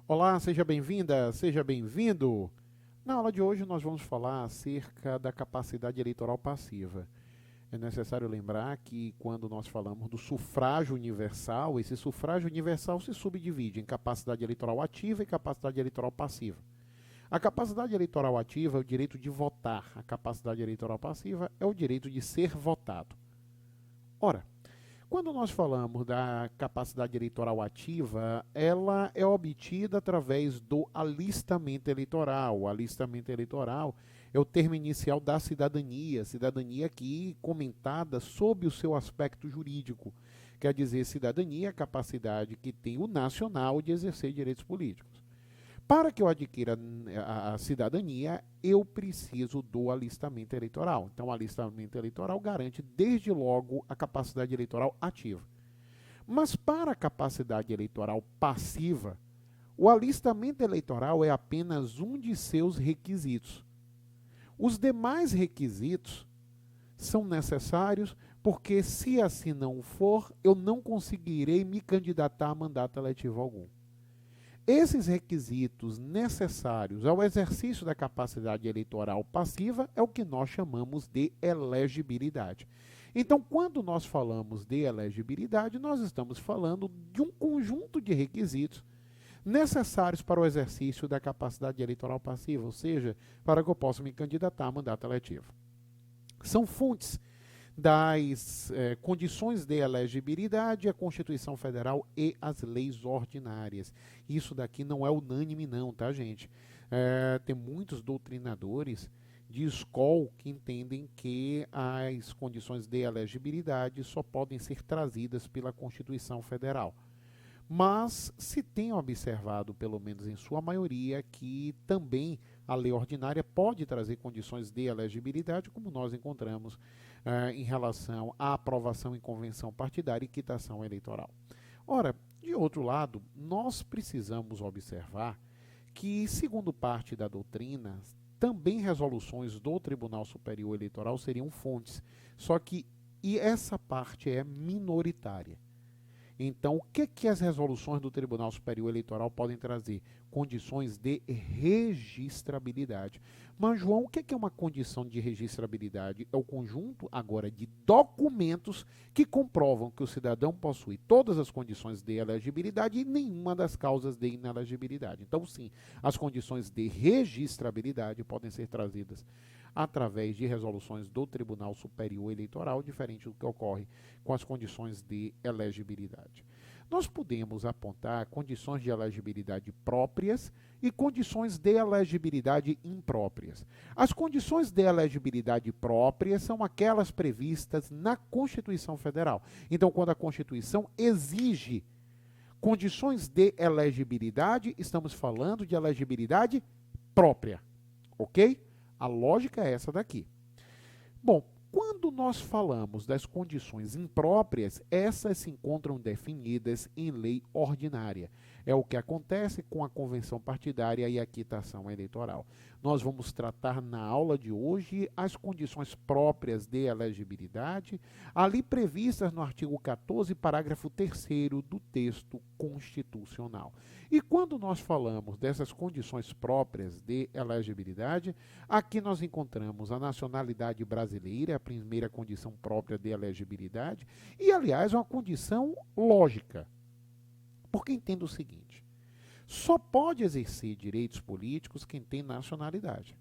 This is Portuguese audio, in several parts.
Olá, seja bem-vinda, seja bem-vindo. Na aula de hoje nós vamos falar acerca da capacidade eleitoral passiva. É necessário lembrar que quando nós falamos do sufrágio universal, esse sufrágio universal se subdivide em capacidade eleitoral ativa e capacidade eleitoral passiva. A capacidade eleitoral ativa é o direito de votar, a capacidade eleitoral passiva é o direito de ser votado. Ora, quando nós falamos da capacidade eleitoral ativa, ela é obtida através do alistamento eleitoral. O alistamento eleitoral é o termo inicial da cidadania, cidadania aqui comentada sob o seu aspecto jurídico. Quer dizer, cidadania é a capacidade que tem o nacional de exercer direitos políticos. Para que eu adquira a cidadania, eu preciso do alistamento eleitoral. Então, o alistamento eleitoral garante, desde logo, a capacidade eleitoral ativa. Mas para a capacidade eleitoral passiva, o alistamento eleitoral é apenas um de seus requisitos. Os demais requisitos são necessários porque, se assim não for, eu não conseguirei me candidatar a mandato eletivo algum. Esses requisitos necessários ao exercício da capacidade eleitoral passiva é o que nós chamamos de elegibilidade. Então, quando nós falamos de elegibilidade, nós estamos falando de um conjunto de requisitos necessários para o exercício da capacidade eleitoral passiva, ou seja, para que eu possa me candidatar a mandato eletivo. São fontes das condições de elegibilidade, a Constituição Federal e as leis ordinárias. Isso daqui não é unânime não, tá, gente? Tem muitos doutrinadores de escola que entendem que as condições de elegibilidade só podem ser trazidas pela Constituição Federal. Mas se tem observado, pelo menos em sua maioria, que também a lei ordinária pode trazer condições de elegibilidade, como nós encontramos em relação à aprovação em convenção partidária e quitação eleitoral. Ora, de outro lado, nós precisamos observar que, segundo parte da doutrina, também resoluções do Tribunal Superior Eleitoral seriam fontes, só que essa parte é minoritária. Então, o que as resoluções do Tribunal Superior Eleitoral podem trazer? Condições de registrabilidade. Mas, João, o que é uma condição de registrabilidade? É o conjunto, agora, de documentos que comprovam que o cidadão possui todas as condições de elegibilidade e nenhuma das causas de inelegibilidade. Então, sim, as condições de registrabilidade podem ser trazidas através de resoluções do Tribunal Superior Eleitoral, diferente do que ocorre com as condições de elegibilidade. Nós podemos apontar condições de elegibilidade próprias e condições de elegibilidade impróprias. As condições de elegibilidade próprias são aquelas previstas na Constituição Federal. Então, quando a Constituição exige condições de elegibilidade, estamos falando de elegibilidade própria, ok? A lógica é essa daqui. Bom, quando nós falamos das condições impróprias, essas se encontram definidas em lei ordinária. É o que acontece com a convenção partidária e a quitação eleitoral. Nós vamos tratar na aula de hoje as condições próprias de elegibilidade, ali previstas no artigo 14, parágrafo 3º do texto constitucional. E quando nós falamos dessas condições próprias de elegibilidade, aqui nós encontramos a nacionalidade brasileira, a primeira condição própria de elegibilidade, e, aliás, uma condição lógica. Porque entenda o seguinte: só pode exercer direitos políticos quem tem nacionalidade,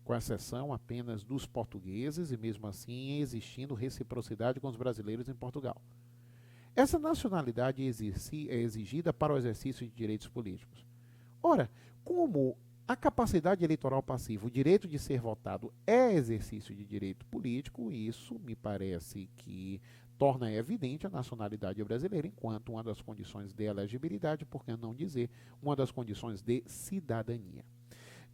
com exceção apenas dos portugueses e, mesmo assim, existindo reciprocidade com os brasileiros em Portugal. Essa nacionalidade é exigida para o exercício de direitos políticos. Ora, como a capacidade eleitoral passiva, o direito de ser votado, é exercício de direito político, isso me parece que torna evidente a nacionalidade brasileira enquanto uma das condições de elegibilidade, por que não dizer uma das condições de cidadania.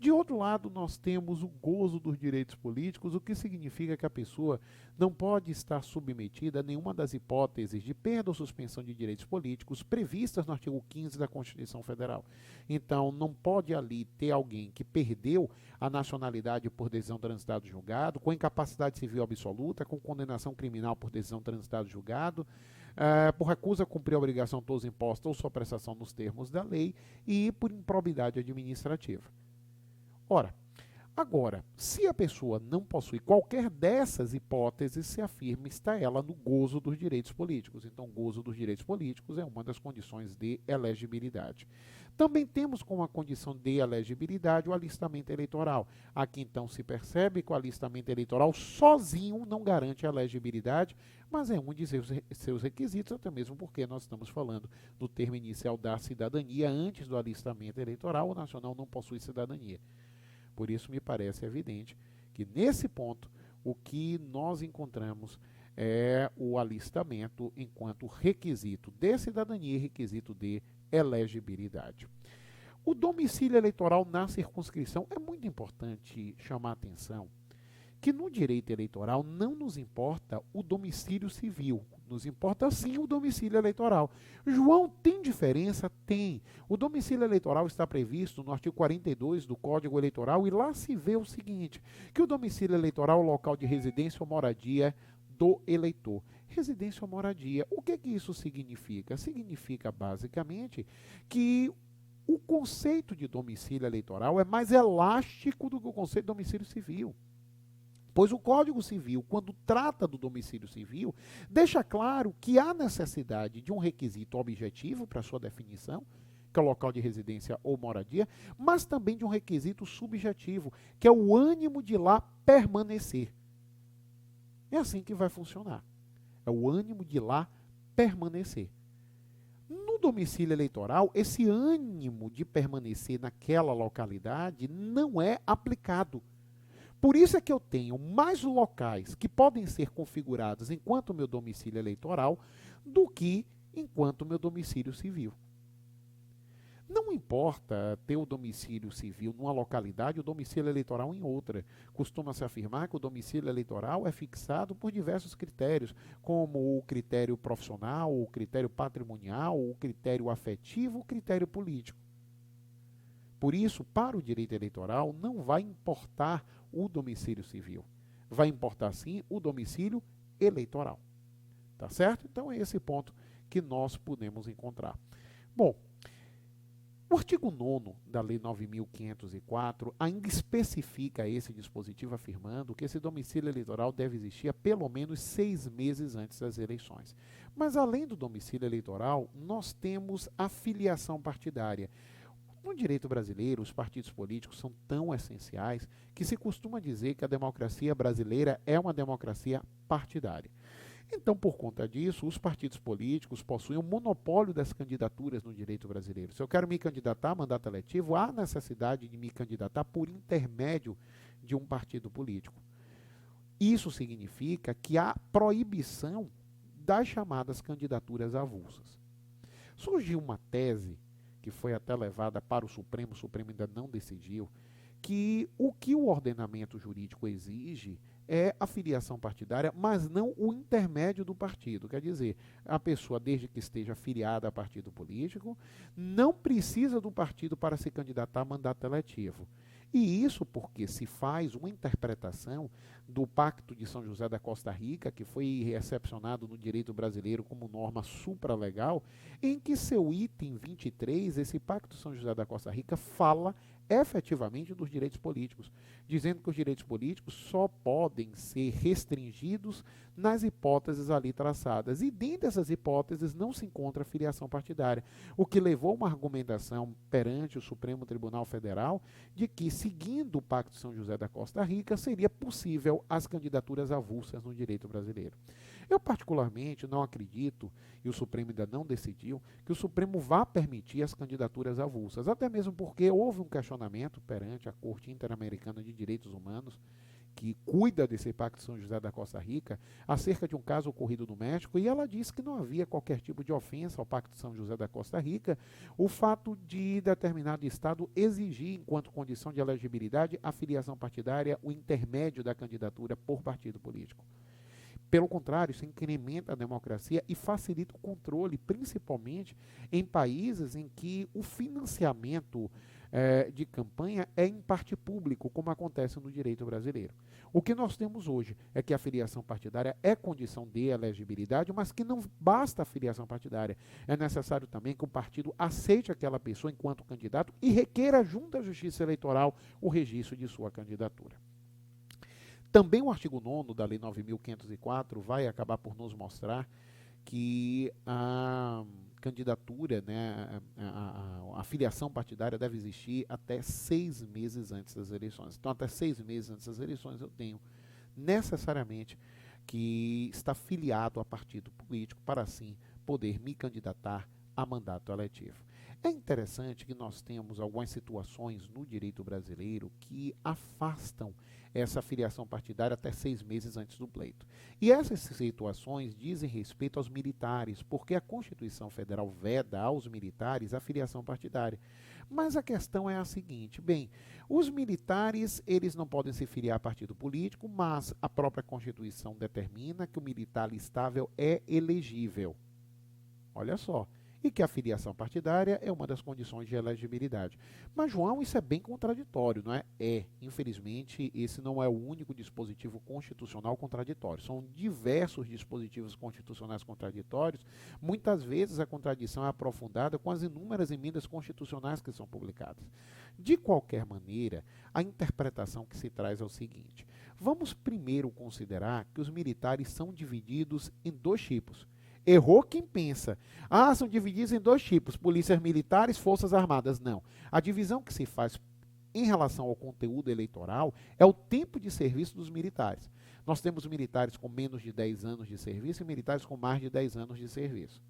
De outro lado, nós temos o gozo dos direitos políticos, o que significa que a pessoa não pode estar submetida a nenhuma das hipóteses de perda ou suspensão de direitos políticos previstas no artigo 15 da Constituição Federal. Então, não pode ali ter alguém que perdeu a nacionalidade por decisão transitada julgado, com incapacidade civil absoluta, com condenação criminal por decisão transitada julgado, por recusa a cumprir a obrigação todos imposta ou sua prestação nos termos da lei e por improbidade administrativa. Ora, agora, se a pessoa não possui qualquer dessas hipóteses, se afirma, está ela no gozo dos direitos políticos. Então, gozo dos direitos políticos é uma das condições de elegibilidade. Também temos como a condição de elegibilidade o alistamento eleitoral. Aqui, então, se percebe que o alistamento eleitoral sozinho não garante a elegibilidade, mas é um de seus requisitos, até mesmo porque nós estamos falando do termo inicial da cidadania. Antes do alistamento eleitoral, o nacional não possui cidadania. Por isso, me parece evidente que, nesse ponto, o que nós encontramos é o alistamento enquanto requisito de cidadania e requisito de elegibilidade. O domicílio eleitoral na circunscrição é muito importante chamar a atenção que no direito eleitoral não nos importa o domicílio civil, nos importa sim o domicílio eleitoral. João, tem diferença? Tem. O domicílio eleitoral está previsto no artigo 42 do Código Eleitoral e lá se vê o seguinte, que o domicílio eleitoral é o local de residência ou moradia do eleitor. Residência ou moradia. O que isso significa? Significa basicamente que o conceito de domicílio eleitoral é mais elástico do que o conceito de domicílio civil. Pois o Código Civil, quando trata do domicílio civil, deixa claro que há necessidade de um requisito objetivo para sua definição, que é o local de residência ou moradia, mas também de um requisito subjetivo, que é o ânimo de lá permanecer. É assim que vai funcionar. É o ânimo de lá permanecer. No domicílio eleitoral, esse ânimo de permanecer naquela localidade não é aplicado. Por isso é que eu tenho mais locais que podem ser configurados enquanto meu domicílio eleitoral do que enquanto meu domicílio civil. Não importa ter o domicílio civil numa localidade e o domicílio eleitoral em outra. Costuma-se afirmar que o domicílio eleitoral é fixado por diversos critérios, como o critério profissional, o critério patrimonial, o critério afetivo, o critério político. Por isso, para o direito eleitoral, não vai importar o domicílio civil. Vai importar, sim, o domicílio eleitoral. Tá certo? Então, é esse ponto que nós podemos encontrar. Bom, o artigo 9º da Lei 9.504 ainda especifica esse dispositivo afirmando que esse domicílio eleitoral deve existir há pelo menos 6 meses antes das eleições. Mas, além do domicílio eleitoral, nós temos a filiação partidária. No direito brasileiro, os partidos políticos são tão essenciais que se costuma dizer que a democracia brasileira é uma democracia partidária. Então, por conta disso, os partidos políticos possuem o monopólio das candidaturas no direito brasileiro. Se eu quero me candidatar a mandato eletivo, há necessidade de me candidatar por intermédio de um partido político. Isso significa que há proibição das chamadas candidaturas avulsas. Surgiu uma tese que foi até levada para o Supremo ainda não decidiu, que o ordenamento jurídico exige é a filiação partidária, mas não o intermédio do partido. Quer dizer, a pessoa, desde que esteja filiada a partido político, não precisa do partido para se candidatar a mandato eletivo. E isso porque se faz uma interpretação do Pacto de São José da Costa Rica, que foi recepcionado no direito brasileiro como norma supralegal, em que seu item 23, esse Pacto de São José da Costa Rica, fala efetivamente dos direitos políticos, dizendo que os direitos políticos só podem ser restringidos nas hipóteses ali traçadas. E dentro dessas hipóteses não se encontra filiação partidária, o que levou uma argumentação perante o Supremo Tribunal Federal de que, seguindo o Pacto de São José da Costa Rica, seria possível as candidaturas avulsas no direito brasileiro. Eu, particularmente, não acredito, e o Supremo ainda não decidiu, que o Supremo vá permitir as candidaturas avulsas, até mesmo porque houve um questionamento perante a Corte Interamericana de Direitos Humanos que cuida desse Pacto São José da Costa Rica, acerca de um caso ocorrido no México, e ela disse que não havia qualquer tipo de ofensa ao Pacto São José da Costa Rica o fato de determinado Estado exigir, enquanto condição de elegibilidade, a filiação partidária, o intermédio da candidatura por partido político. Pelo contrário, isso incrementa a democracia e facilita o controle, principalmente em países em que o financiamento de campanha é em parte público, como acontece no direito brasileiro. O que nós temos hoje é que a filiação partidária é condição de elegibilidade, mas que não basta a filiação partidária. É necessário também que o partido aceite aquela pessoa enquanto candidato e requeira junto à Justiça Eleitoral o registro de sua candidatura. Também o artigo 9º da Lei 9.504 vai acabar por nos mostrar que a candidatura, né, a filiação partidária deve existir até 6 meses antes das eleições. Então, até 6 meses antes das eleições, eu tenho necessariamente que estar filiado a partido político para, assim, poder me candidatar a mandato eletivo. É interessante que nós temos algumas situações no direito brasileiro que afastam essa filiação partidária até 6 meses antes do pleito. E essas situações dizem respeito aos militares, porque a Constituição Federal veda aos militares a filiação partidária. Mas a questão é a seguinte, bem, os militares, eles não podem se filiar a partido político, mas a própria Constituição determina que o militar listável é elegível. Olha só. E que a filiação partidária é uma das condições de elegibilidade. Mas, João, isso é bem contraditório, não é? Infelizmente, esse não é o único dispositivo constitucional contraditório. São diversos dispositivos constitucionais contraditórios. Muitas vezes a contradição é aprofundada com as inúmeras emendas constitucionais que são publicadas. De qualquer maneira, a interpretação que se traz é o seguinte. Vamos primeiro considerar que os militares são divididos em 2 tipos. Errou quem pensa. São divididos em 2 tipos, polícias militares, forças armadas. Não. A divisão que se faz em relação ao conteúdo eleitoral é o tempo de serviço dos militares. Nós temos militares com menos de 10 anos de serviço e militares com mais de 10 anos de serviço.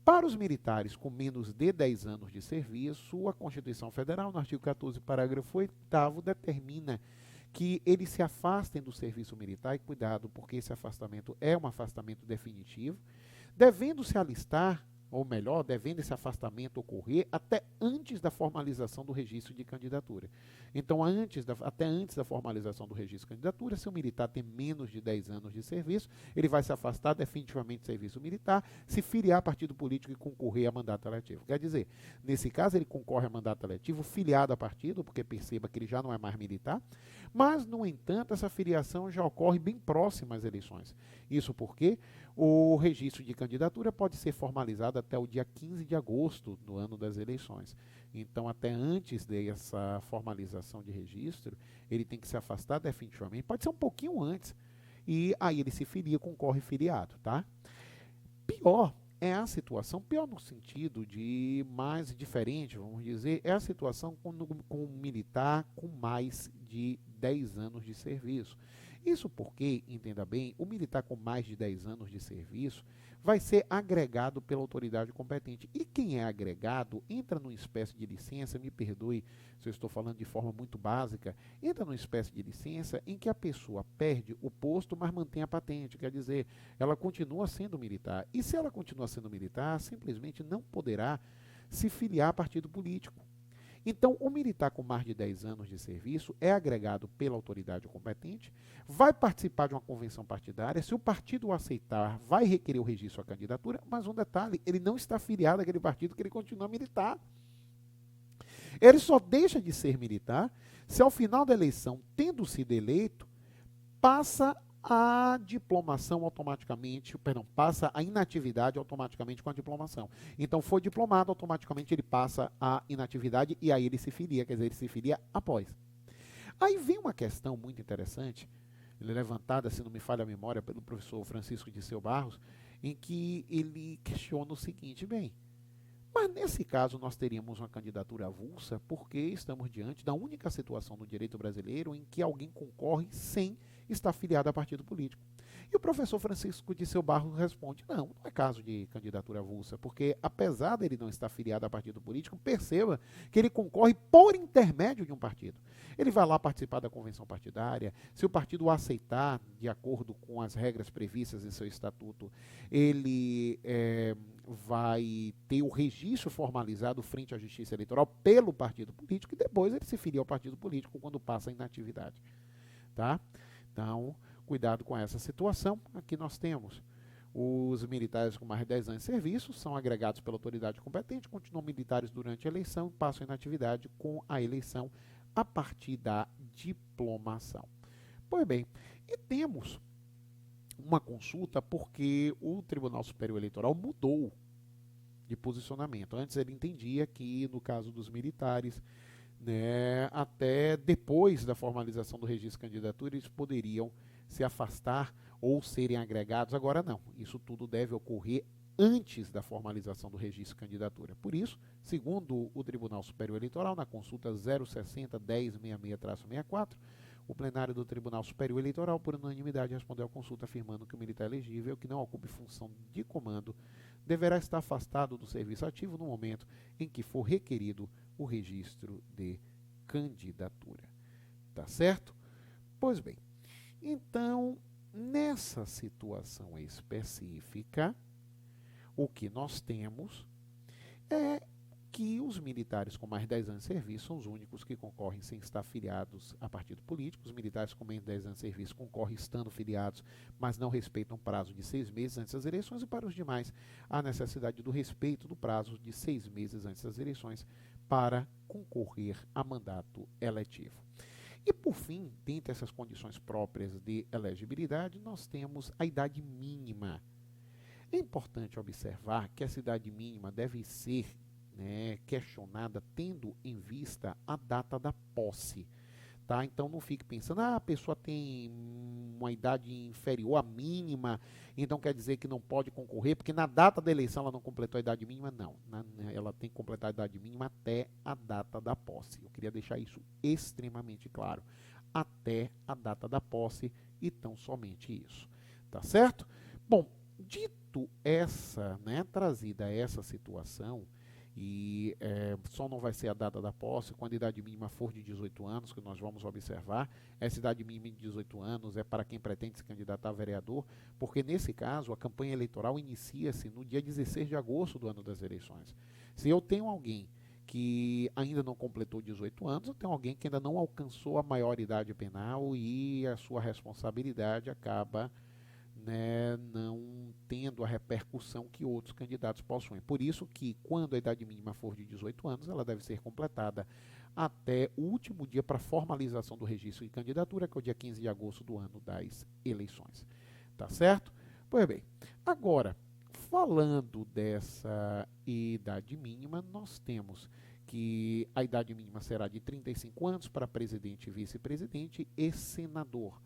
Para os militares com menos de 10 anos de serviço, a Constituição Federal, no artigo 14, parágrafo 8º, determina que eles se afastem do serviço militar, e cuidado, porque esse afastamento é um afastamento definitivo, devendo se alistar, ou melhor, devendo esse afastamento ocorrer até antes da formalização do registro de candidatura. Então, até antes da formalização do registro de candidatura, se o militar tem menos de 10 anos de serviço, ele vai se afastar definitivamente do serviço militar, se filiar a partido político e concorrer a mandato eletivo. Quer dizer, nesse caso, ele concorre a mandato eletivo filiado a partido, porque perceba que ele já não é mais militar, mas, no entanto, essa filiação já ocorre bem próxima às eleições. Isso porque o registro de candidatura pode ser formalizado até o dia 15 de agosto do ano das eleições. Então, até antes dessa formalização de registro, ele tem que se afastar definitivamente. Pode ser um pouquinho antes. E aí ele se filia, concorre filiado, tá? Pior é a situação, pior no sentido de mais diferente, vamos dizer, é a situação com um militar com mais de 10 anos de serviço. Isso porque, entenda bem, o militar com mais de 10 anos de serviço vai ser agregado pela autoridade competente. E quem é agregado entra numa espécie de licença, me perdoe se eu estou falando de forma muito básica, entra numa espécie de licença em que a pessoa perde o posto, mas mantém a patente. Quer dizer, ela continua sendo militar. E se ela continua sendo militar, simplesmente não poderá se filiar a partido político. Então, o militar com mais de 10 anos de serviço é agregado pela autoridade competente, vai participar de uma convenção partidária, se o partido o aceitar, vai requerer o registro à candidatura, mas um detalhe, ele não está filiado àquele partido, que ele continua militar. Ele só deixa de ser militar se ao final da eleição, tendo sido eleito, passa a diplomação automaticamente, passa a inatividade automaticamente com a diplomação. Então, foi diplomado, automaticamente ele passa a inatividade e aí ele se filia, quer dizer, ele se filia após. Aí vem uma questão muito interessante, levantada, se não me falha a memória, pelo professor Francisco Disseu Barros, em que ele questiona o seguinte, bem, mas nesse caso nós teríamos uma candidatura avulsa porque estamos diante da única situação no direito brasileiro em que alguém concorre sem estar filiado a partido político. E o professor Francisco de Seu Barros responde, não é caso de candidatura avulsa, porque apesar dele não estar filiado a partido político, perceba que ele concorre por intermédio de um partido. Ele vai lá participar da convenção partidária, se o partido o aceitar, de acordo com as regras previstas em seu estatuto, ele vai ter o registro formalizado frente à Justiça Eleitoral pelo partido político e depois ele se filia ao partido político quando passa a inatividade. Tá? Então, cuidado com essa situação. Aqui nós temos os militares com mais de 10 anos de serviço, são agregados pela autoridade competente, continuam militares durante a eleição e passam a inatividade com a eleição a partir da diplomação. Pois bem, e temos uma consulta porque o Tribunal Superior Eleitoral mudou de posicionamento. Antes ele entendia que, no caso dos militares, né, até depois da formalização do registro de candidatura, eles poderiam se afastar ou serem agregados. Agora não, isso tudo deve ocorrer antes da formalização do registro de candidatura. Por isso, segundo o Tribunal Superior Eleitoral, na consulta 060-1066-64, o plenário do Tribunal Superior Eleitoral, por unanimidade, respondeu à consulta afirmando que o militar elegível que não ocupe função de comando deverá estar afastado do serviço ativo no momento em que for requerido o registro de candidatura. Tá certo? Pois bem, então, nessa situação específica, o que nós temos é que os militares com mais de 10 anos de serviço são os únicos que concorrem sem estar filiados a partido político. Os militares com menos de 10 anos de serviço concorrem estando filiados, mas não respeitam o prazo de 6 meses antes das eleições. E para os demais, a necessidade do respeito do prazo de 6 meses antes das eleições para concorrer a mandato eletivo. E, por fim, dentre essas condições próprias de elegibilidade, nós temos a idade mínima. É importante observar que essa idade mínima deve ser questionada tendo em vista a data da posse. Tá? Então não fique pensando, a pessoa tem uma idade inferior à mínima, então quer dizer que não pode concorrer, porque na data da eleição ela não completou a idade mínima. Não, ela tem que completar a idade mínima até a data da posse. Eu queria deixar isso extremamente claro. Até a data da posse e tão somente isso. Tá certo? Bom, dito essa, trazida essa situação, e só não vai ser a data da posse quando a idade mínima for de 18 anos, que nós vamos observar. Essa idade mínima de 18 anos é para quem pretende se candidatar a vereador, porque nesse caso a campanha eleitoral inicia-se no dia 16 de agosto do ano das eleições. Se eu tenho alguém que ainda não completou 18 anos, eu tenho alguém que ainda não alcançou a maioridade penal e a sua responsabilidade acaba não tendo a repercussão que outros candidatos possuem. Por isso que, quando a idade mínima for de 18 anos, ela deve ser completada até o último dia para formalização do registro de candidatura, que é o dia 15 de agosto do ano das eleições. Tá certo? Pois bem, agora, falando dessa idade mínima, nós temos que a idade mínima será de 35 anos para presidente e vice-presidente e senador.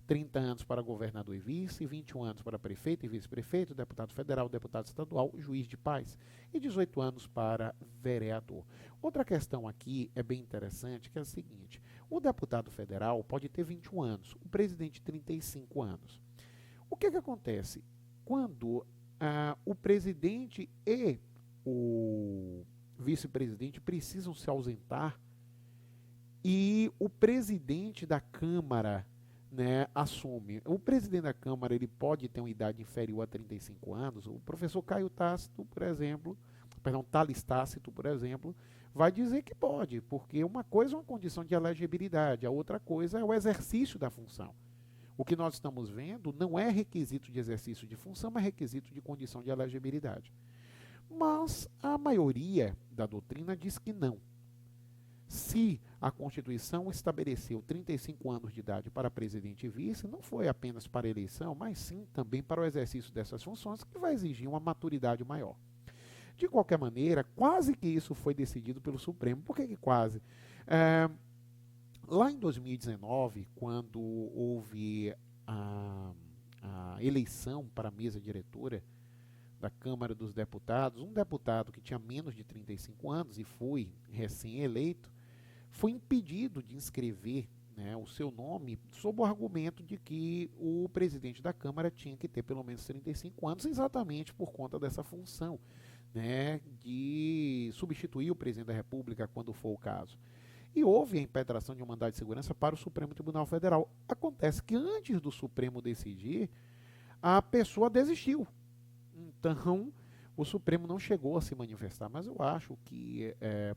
30 anos para governador e vice, 21 anos para prefeito e vice-prefeito, deputado federal, deputado estadual, juiz de paz e 18 anos para vereador. Outra questão aqui é bem interessante, que é a seguinte: o deputado federal pode ter 21 anos, o presidente 35 anos. O que acontece? Quando o presidente e o vice-presidente precisam se ausentar e o presidente da Câmara assume. O presidente da Câmara ele pode ter uma idade inferior a 35 anos. O professor Caio Tácito, por exemplo, Thales Tácito, por exemplo, vai dizer que pode, porque uma coisa é uma condição de elegibilidade, a outra coisa é o exercício da função. O que nós estamos vendo não é requisito de exercício de função, mas requisito de condição de elegibilidade. Mas a maioria da doutrina diz que não. Se a Constituição estabeleceu 35 anos de idade para presidente e vice, não foi apenas para a eleição, mas sim também para o exercício dessas funções, que vai exigir uma maturidade maior. De qualquer maneira, quase que isso foi decidido pelo Supremo. Por que quase? Lá em 2019, quando houve a eleição para a mesa diretora da Câmara dos Deputados, um deputado que tinha menos de 35 anos e foi recém-eleito, foi impedido de inscrever né, o seu nome sob o argumento de que o presidente da Câmara tinha que ter pelo menos 35 anos, exatamente por conta dessa função, né, de substituir o presidente da República quando for o caso. E houve a impetração de um mandado de segurança para o Supremo Tribunal Federal. Acontece que antes do Supremo decidir, a pessoa desistiu. Então, o Supremo não chegou a se manifestar, mas eu acho que,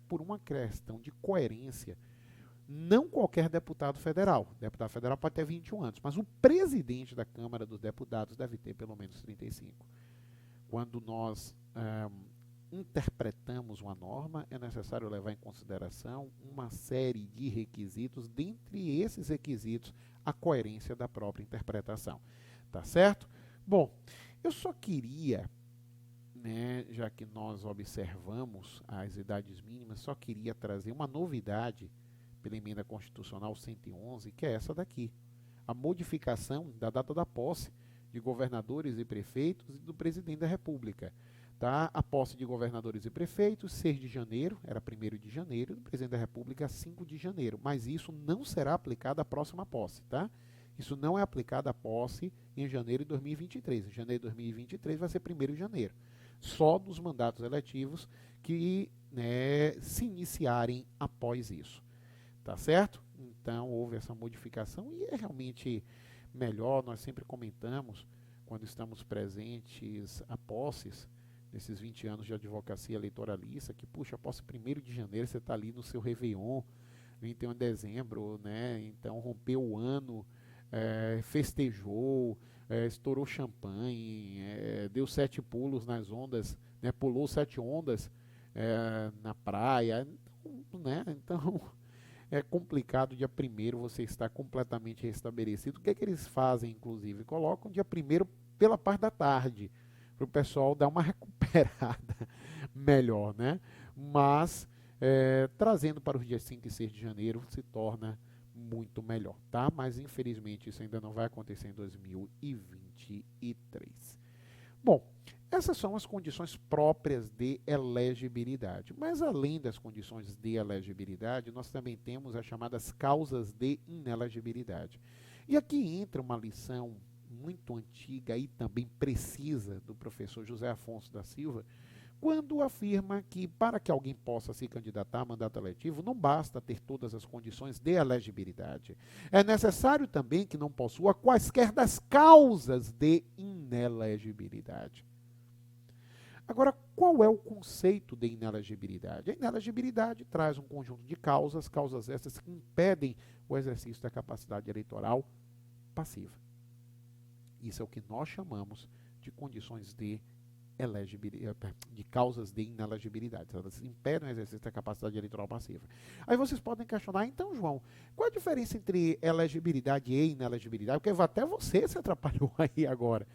por uma questão de coerência, não qualquer deputado federal pode ter 21 anos, mas o presidente da Câmara dos Deputados deve ter pelo menos 35. Quando nós interpretamos uma norma, é necessário levar em consideração uma série de requisitos, dentre esses requisitos, a coerência da própria interpretação. Tá certo? Bom, eu só queria, né, já que nós observamos as idades mínimas, só queria trazer uma novidade pela emenda constitucional 111, que é essa daqui: a modificação da data da posse de governadores e prefeitos e do presidente da República. Tá? A posse de governadores e prefeitos, 6 de janeiro, era 1º de janeiro, e do presidente da República, 5 de janeiro. Mas isso não será aplicado à próxima posse, tá? Isso não é aplicado à posse em janeiro de 2023. Em janeiro de 2023 vai ser 1º de janeiro. Só dos mandatos eletivos que, né, se iniciarem após isso. Tá certo? Então, houve essa modificação e é realmente melhor. Nós sempre comentamos, quando estamos presentes a posses, nesses 20 anos de advocacia eleitoralista, que, puxa, a posse 1º de janeiro, você está ali no seu Réveillon, 21 de dezembro, né? Então, rompeu o ano, festejou, estourou champanhe, deu 7 pulos nas ondas, né? Pulou 7 ondas na praia, então, né? Então, é complicado dia 1º você estar completamente restabelecido. O que é que eles fazem, inclusive? Colocam dia 1º pela parte da tarde, para o pessoal dar uma recuperada melhor, né? Mas, trazendo para os dias 5 e 6 de janeiro, se torna muito melhor, tá? Mas, infelizmente, isso ainda não vai acontecer em 2023. Bom, essas são as condições próprias de elegibilidade. Mas, além das condições de elegibilidade, nós também temos as chamadas causas de inelegibilidade. E aqui entra uma lição muito antiga e também precisa do professor José Afonso da Silva, quando afirma que para que alguém possa se candidatar a mandato eletivo, não basta ter todas as condições de elegibilidade. É necessário também que não possua quaisquer das causas de inelegibilidade. Agora, qual é o conceito de inelegibilidade? A inelegibilidade traz um conjunto de causas essas que impedem o exercício da capacidade eleitoral passiva. Isso é o que nós chamamos de condições de de causas de inelegibilidade. Elas impedem o exercício da capacidade eleitoral passiva. Aí vocês podem questionar, então, João, qual a diferença entre elegibilidade e inelegibilidade? Porque até você se atrapalhou aí agora.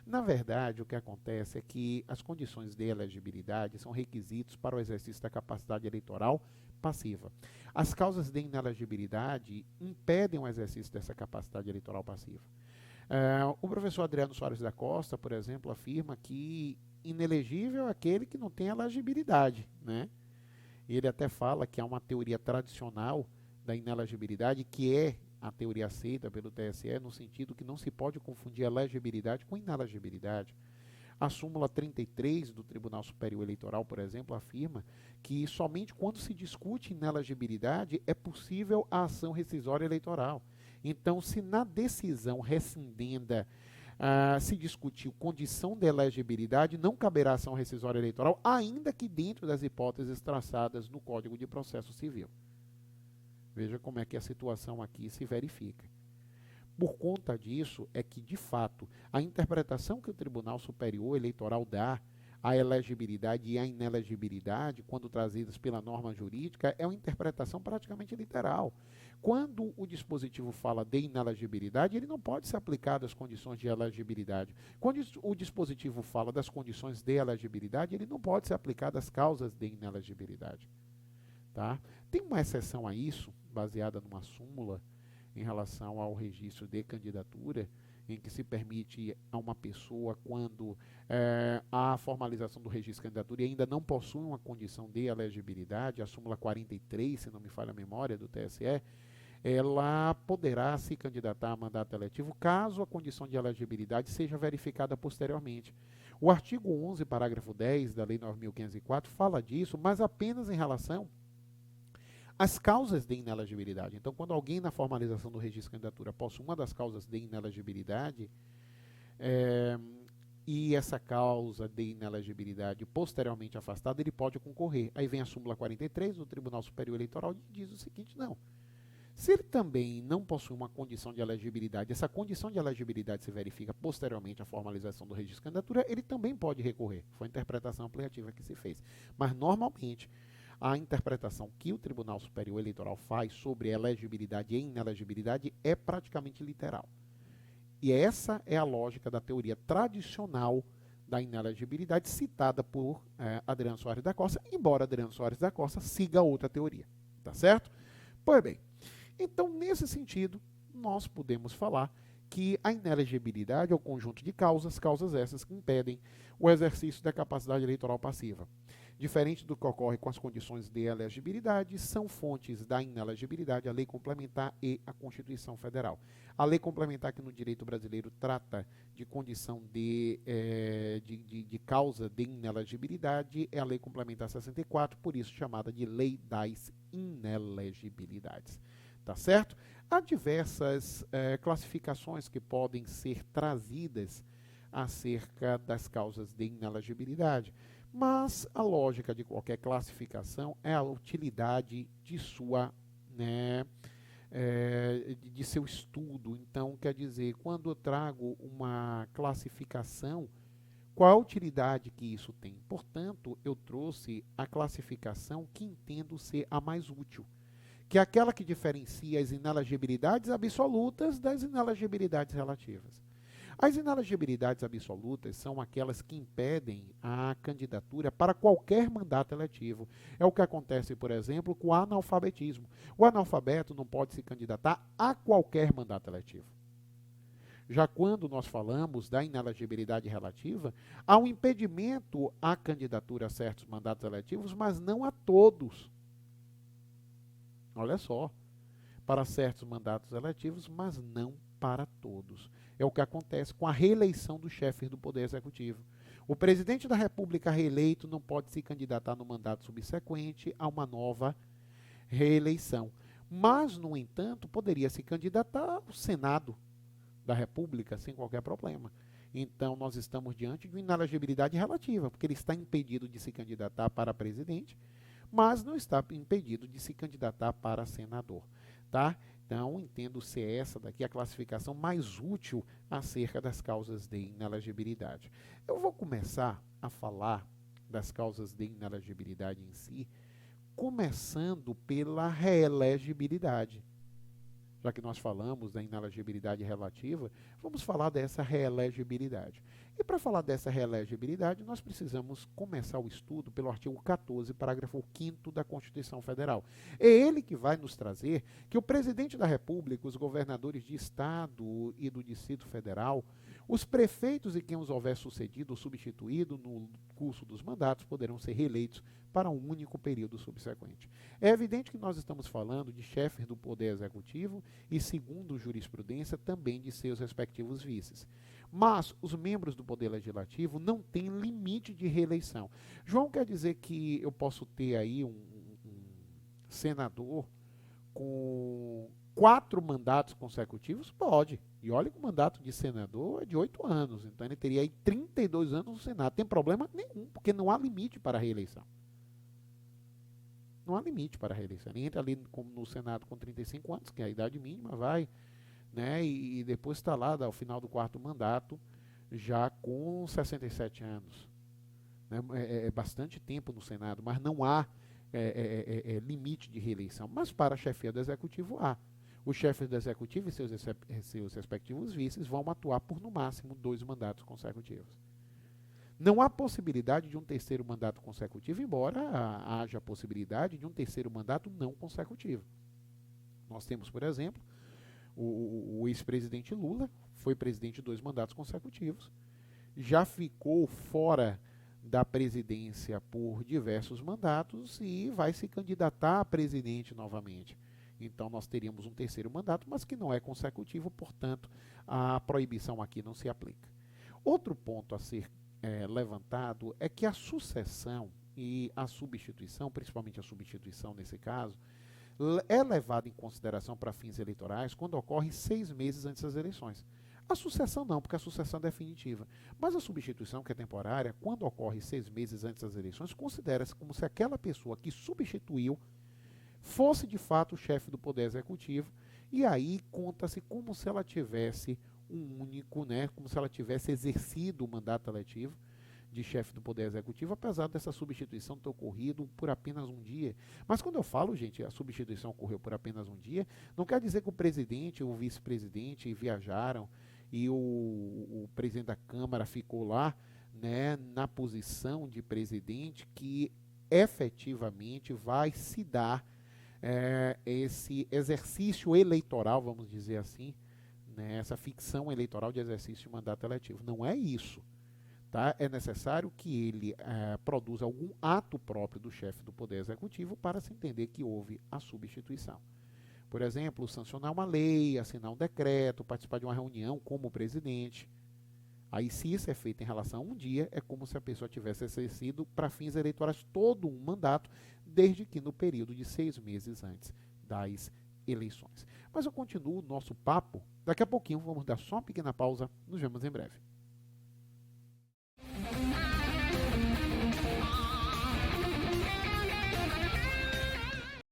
Na verdade, o que acontece é que as condições de elegibilidade são requisitos para o exercício da capacidade eleitoral passiva. As causas de inelegibilidade impedem o exercício dessa capacidade eleitoral passiva. O professor Adriano Soares da Costa, por exemplo, afirma que inelegível é aquele que não tem elegibilidade, né? Ele até fala que há uma teoria tradicional da inelegibilidade, que é a teoria aceita pelo TSE, no sentido que não se pode confundir elegibilidade com inelegibilidade. A súmula 33 do Tribunal Superior Eleitoral, por exemplo, afirma que somente quando se discute inelegibilidade é possível a ação rescisória eleitoral. Então, se na decisão rescindenda se discutiu condição de elegibilidade, não caberá ação rescisória eleitoral, ainda que dentro das hipóteses traçadas no Código de Processo Civil. Veja como é que a situação aqui se verifica. Por conta disso, é que, de fato, a interpretação que o Tribunal Superior Eleitoral dá à elegibilidade e à inelegibilidade, quando trazidas pela norma jurídica, é uma interpretação praticamente literal. Quando o dispositivo fala de inelegibilidade, ele não pode ser aplicado às condições de elegibilidade. Quando o dispositivo fala das condições de elegibilidade, ele não pode ser aplicado às causas de inelegibilidade. Tá? Tem uma exceção a isso, baseada numa súmula em relação ao registro de candidatura, em que se permite a uma pessoa, quando há a formalização do registro de candidatura e ainda não possui uma condição de elegibilidade, a súmula 43, se não me falha a memória, do TSE, ela poderá se candidatar a mandato eletivo caso a condição de elegibilidade seja verificada posteriormente. O artigo 11, parágrafo 10 da Lei 9.504 fala disso, mas apenas em relação às causas de inelegibilidade. Então, quando alguém na formalização do registro de candidatura possui uma das causas de inelegibilidade, e essa causa de inelegibilidade posteriormente afastada, ele pode concorrer. Aí vem a súmula 43 do Tribunal Superior Eleitoral e diz o seguinte: não. Se ele também não possui uma condição de elegibilidade, essa condição de elegibilidade se verifica posteriormente à formalização do registro de candidatura, ele também pode recorrer. Foi a interpretação ampliativa que se fez. Mas, normalmente, a interpretação que o Tribunal Superior Eleitoral faz sobre elegibilidade e inelegibilidade é praticamente literal. E essa é a lógica da teoria tradicional da inelegibilidade citada por Adriano Soares da Costa, embora Adriano Soares da Costa siga outra teoria. Tá certo? Pois bem, então, nesse sentido, nós podemos falar que a inelegibilidade é o conjunto de causas essas que impedem o exercício da capacidade eleitoral passiva. Diferente do que ocorre com as condições de elegibilidade, são fontes da inelegibilidade a Lei Complementar e a Constituição Federal. A Lei Complementar, que no direito brasileiro trata de condição de causa de inelegibilidade, é a Lei Complementar 64, por isso chamada de Lei das Inelegibilidades. Tá certo? Há diversas classificações que podem ser trazidas acerca das causas de inelegibilidade, mas a lógica de qualquer classificação é a utilidade de sua, de seu estudo. Então, quer dizer, quando eu trago uma classificação, qual a utilidade que isso tem? Portanto, eu trouxe a classificação que entendo ser a mais útil, que é aquela que diferencia as inelegibilidades absolutas das inelegibilidades relativas. As inelegibilidades absolutas são aquelas que impedem a candidatura para qualquer mandato eletivo. É o que acontece, por exemplo, com o analfabetismo. O analfabeto não pode se candidatar a qualquer mandato eletivo. Já quando nós falamos da inelegibilidade relativa, há um impedimento à candidatura a certos mandatos eletivos, mas não a todos. Olha só, para certos mandatos eletivos, mas não para todos. É o que acontece com a reeleição dos chefes do Poder Executivo. O presidente da República reeleito não pode se candidatar no mandato subsequente a uma nova reeleição. Mas, no entanto, poderia se candidatar ao Senado da República sem qualquer problema. Então, nós estamos diante de uma inelegibilidade relativa, porque ele está impedido de se candidatar para presidente, mas não está impedido de se candidatar para senador, tá? Então, entendo ser essa daqui a classificação mais útil acerca das causas de inelegibilidade. Eu vou começar a falar das causas de inelegibilidade em si, começando pela reelegibilidade. Já que nós falamos da inelegibilidade relativa, vamos falar dessa reelegibilidade. E para falar dessa reelegibilidade, nós precisamos começar o estudo pelo artigo 14, parágrafo 5º da Constituição Federal. É ele que vai nos trazer que o presidente da República, os governadores de Estado e do Distrito Federal, os prefeitos e quem os houver sucedido ou substituído no curso dos mandatos poderão ser reeleitos para um único período subsequente. É evidente que nós estamos falando de chefes do Poder Executivo e, segundo jurisprudência, também de seus respectivos vices. Mas os membros do Poder Legislativo não têm limite de reeleição. João, quer dizer que eu posso ter aí um senador com 4 mandatos consecutivos? Pode. E olha que o mandato de senador é de 8 anos. Então ele teria aí 32 anos no Senado. Tem problema nenhum, porque não há limite para a reeleição. Não há limite para a reeleição. Ele entra ali no Senado com 35 anos, que é a idade mínima, vai, né? E depois está lá, ao final do 4º mandato, já com 67 anos. Né? É bastante tempo no Senado, mas não há limite de reeleição. Mas para a chefia do Executivo há. Os chefes do Executivo e seus respectivos vices vão atuar por, no máximo, 2 mandatos consecutivos. Não há possibilidade de um terceiro mandato consecutivo, embora haja a possibilidade de um terceiro mandato não consecutivo. Nós temos, por exemplo, o ex-presidente Lula, foi presidente de 2 mandatos consecutivos, já ficou fora da presidência por diversos mandatos e vai se candidatar a presidente novamente. Então nós teríamos um terceiro mandato, mas que não é consecutivo, portanto, a proibição aqui não se aplica. Outro ponto a ser levantado é que a sucessão e a substituição, principalmente a substituição nesse caso, é levada em consideração para fins eleitorais quando ocorre 6 meses antes das eleições. A sucessão não, porque a sucessão é definitiva. Mas a substituição, que é temporária, quando ocorre 6 meses antes das eleições, considera-se como se aquela pessoa que substituiu fosse de fato o chefe do Poder Executivo, e aí conta-se como se ela tivesse um único, né, como se ela tivesse exercido o mandato eletivo de chefe do Poder Executivo, apesar dessa substituição ter ocorrido por apenas um dia. Mas quando eu falo, gente, a substituição ocorreu por apenas um dia, não quer dizer que o presidente ou o vice-presidente viajaram e o presidente da Câmara ficou lá, né, na posição de presidente, que efetivamente vai se dar esse exercício eleitoral, vamos dizer assim, né, essa ficção eleitoral de exercício de mandato eletivo. Não é isso. Tá? É necessário que ele produza algum ato próprio do chefe do Poder Executivo para se entender que houve a substituição. Por exemplo, sancionar uma lei, assinar um decreto, participar de uma reunião como presidente. Aí, se isso é feito em relação a um dia, é como se a pessoa tivesse exercido para fins eleitorais todo um mandato, desde que no período de 6 meses antes das eleições. Mas eu continuo o nosso papo. Daqui a pouquinho vamos dar só uma pequena pausa. Nos vemos em breve.